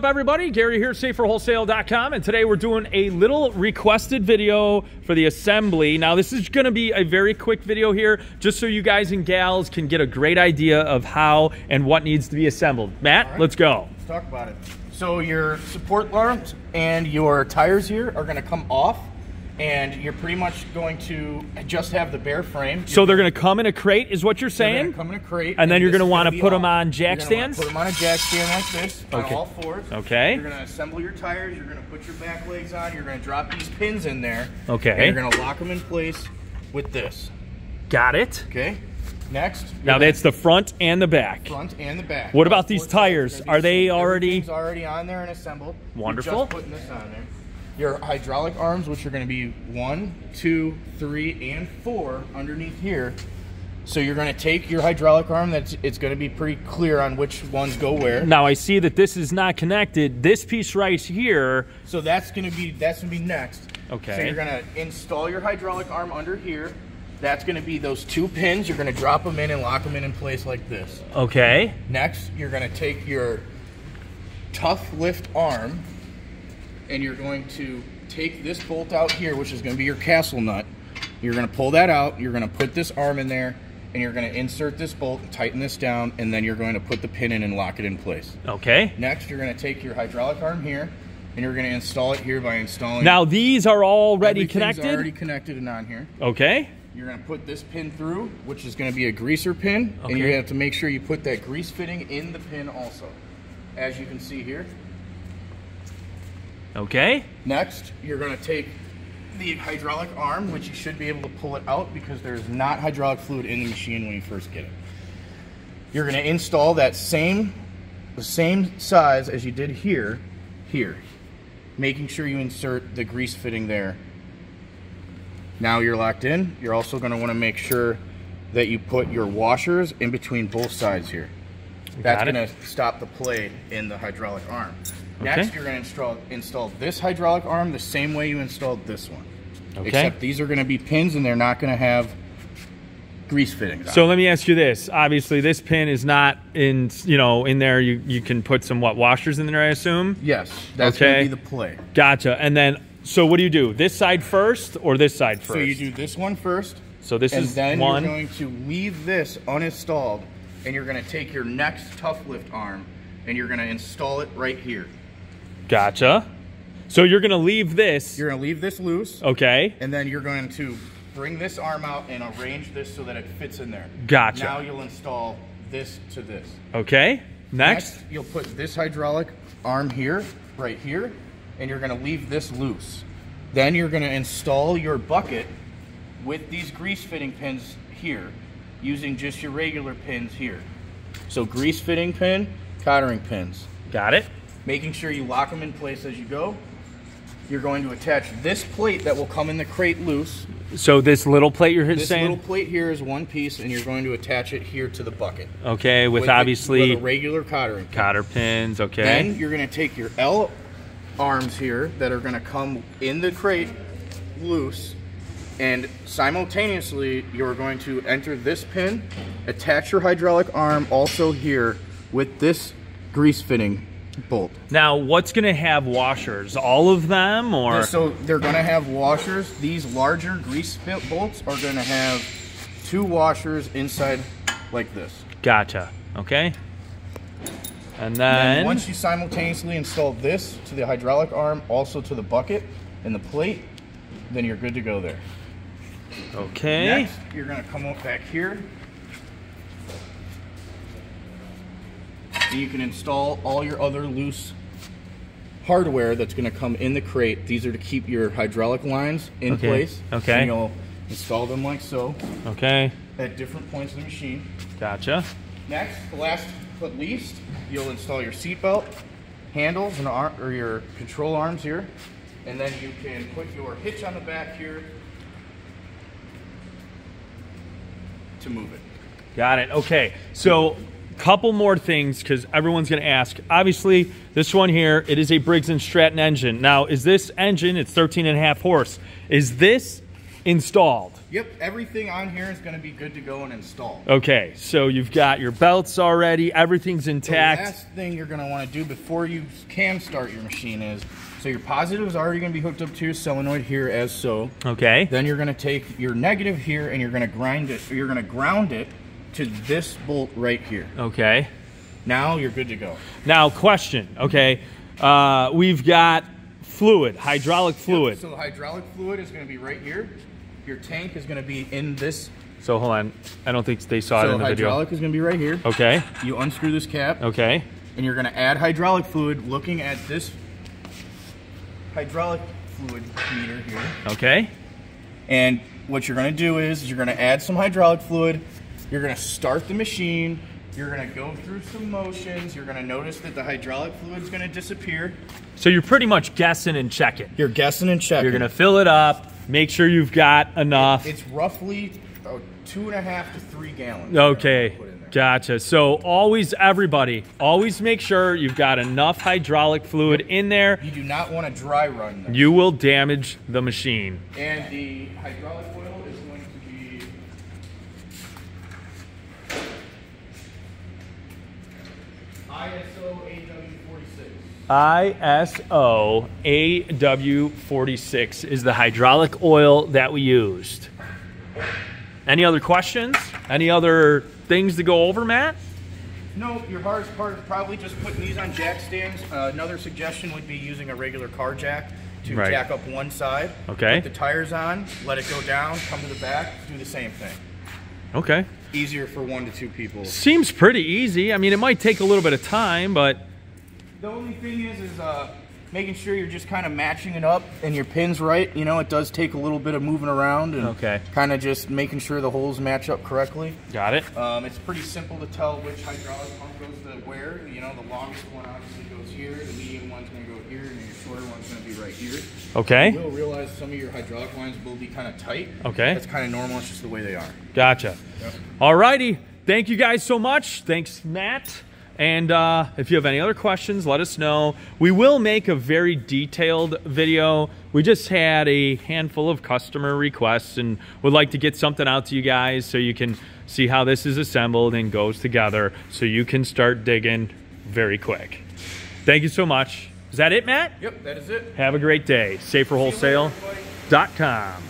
What's up, everybody? Gary here, saferwholesale.com, and today we're doing a little requested video for the assembly. Now, this is going to be a very quick video here, just so you guys and gals can get a great idea of how and what needs to be assembled. Matt, let's go. Let's talk about it. So your support arms and your tires here are going to come off, and you're pretty much going to just have the bare frame. So they're going to come in a crate, is what you're saying? They're going to come in a crate. And then you're going to want to put them on jack stands? Put them on a jack stand like this, on all fours. Okay. You're going to assemble your tires. You're going to put your back legs on. You're going to drop these pins in there. Okay. And you're going to lock them in place with this. Got it. Okay. Next. Now that's the front and the back. Front and the back. What about these tires? Are they already? Everything's already on there and assembled. Wonderful. You're just putting this on there. Your hydraulic arms, which are going to be 1, 2, 3, and 4 underneath here. So you're going to take your hydraulic arm. It's going to be pretty clear on which ones go where. Now I see that this is not connected. This piece right here. So that's going to be next. Okay. So you're going to install your hydraulic arm under here. That's going to be those 2 pins. You're going to drop them in and lock them in place like this. Okay. Next, you're going to take your Tuff lift arm, and you're going to take this bolt out here, which is going to be your castle nut. You're going to pull that out. You're going to put this arm in there, and you're going to insert this bolt and tighten this down, and then you're going to put the pin in and lock it in place. Okay. Next, you're going to take your hydraulic arm here, and you're going to install it here by installing. Now these are already connected? Already connected and on here. Okay. You're going to put this pin through, which is going to be a greaser pin, and you have to make sure you put that grease fitting in the pin also, as you can see here. Okay. Next, you're going to take the hydraulic arm, which you should be able to pull it out because there's not hydraulic fluid in the machine when you first get it. You're going to install that the same size as you did here, making sure you insert the grease fitting there. Now you're locked in. You're also going to want to make sure that you put your washers in between both sides here. That's going to stop the play in the hydraulic arm. Next, you're going to install this hydraulic arm the same way you installed this one. Okay. Except these are going to be pins, and they're not going to have grease fittings on. So let me ask you this. Obviously, this pin is not in, in there. You can put some, washers in there, I assume? Yes. That's going to be the play. Gotcha. And then, so what do? This side first or this side first? So you do this one first. So this is one. And then you're going to leave this uninstalled, and you're going to take your next Tuff lift arm, and you're going to install it right here. Gotcha. So you're going to leave this. You're going to leave this loose. Okay. And then you're going to bring this arm out and arrange this so that it fits in there. Gotcha. Now you'll install this to this. Okay. Next you'll put this hydraulic arm here, right here, and you're going to leave this loose. Then you're going to install your bucket with these grease fitting pins here, using just your regular pins here. So grease fitting pin, cottering pins. Got it. Making sure you lock them in place as you go. You're going to attach this plate that will come in the crate loose. So this little plate you're saying? This little plate here is one piece, and you're going to attach it here to the bucket. Okay, with obviously with a regular cottering pin. Cotter pins, okay. Then you're going to take your L arms here that are going to come in the crate loose, and simultaneously you're going to enter this pin, attach your hydraulic arm also here with this grease fitting bolt. Now, what's going to have washers? All of them, or? So they're going to have washers. These larger grease fit bolts are going to have 2 washers inside like this. Gotcha. Okay. And then once you simultaneously install this to the hydraulic arm, also to the bucket and the plate, then you're good to go there. Okay. Next, you're going to come up back here. And you can install all your other loose hardware that's going to come in the crate. These are to keep your hydraulic lines in place. Okay. And you'll install them like so. Okay. At different points of the machine. Gotcha. Next, last but least, you'll install your seat belt, handles, and or your control arms here. And then you can put your hitch on the back here to move it. Got it. Okay. So couple more things, because everyone's going to ask. Obviously, this one here, it is a Briggs & Stratton engine. Now, is this engine, it's 13.5 horse, is this installed. Yep, everything on here is going to be good to go and installed. Okay, so you've got your belts already, everything's intact. The last thing you're going to want to do before you can start your machine is, so your positive is already going to be hooked up to your solenoid here as so. Okay. Then you're going to take your negative here and you're going to grind it, or you're going to ground it to this bolt right here. Okay. Now you're good to go. Now, question, okay, we've got fluid, hydraulic fluid. Yep, so the hydraulic fluid is going to be right here. Your tank is going to be in this. So hold on, I don't think they saw it in the video. Hydraulic is going to be right here. Okay. You unscrew this cap. Okay. And you're going to add hydraulic fluid looking at this hydraulic fluid meter here. Okay. And what you're going to do is you're going to add some hydraulic fluid. You're going to start the machine. You're going to go through some motions. You're going to notice that the hydraulic fluid is going to disappear. So you're pretty much guessing and checking. You're guessing and checking. You're going to fill it up, make sure you've got enough. It's roughly 2.5 to 3 gallons. Okay, gotcha. So always, everybody, always make sure you've got enough hydraulic fluid in there. You do not want to dry run this. You will damage the machine. And the hydraulic oil is going to be ISO AW46. ISO AW46 is the hydraulic oil that we used. Any other questions? Any other things to go over, Matt? No, your hardest part is probably just putting these on jack stands. Another suggestion would be using a regular car jack to jack up one side. Okay. Put the tires on, let it go down, come to the back, do the same thing. Okay. Easier for 1 to 2 people. Seems pretty easy. I mean, it might take a little bit of time, but... The only thing is making sure you're just kind of matching it up and your pin's right. You know, it does take a little bit of moving around and kind of just making sure the holes match up correctly. Got it. It's pretty simple to tell which hydraulic pump goes to where. You know, the longest one obviously goes here, the medium one's going to go here, and your shorter one's going to be right here. Okay. You will realize some of your hydraulic lines will be kind of tight. Okay. That's kind of normal. It's just the way they are. Gotcha. Yep. All righty. Thank you guys so much. Thanks, Matt. And if you have any other questions, let us know. We will make a very detailed video. We just had a handful of customer requests and would like to get something out to you guys so you can see how this is assembled and goes together so you can start digging very quick. Thank you so much. Is that it, Matt? Yep, that is it. Have a great day. SaferWholesale.com.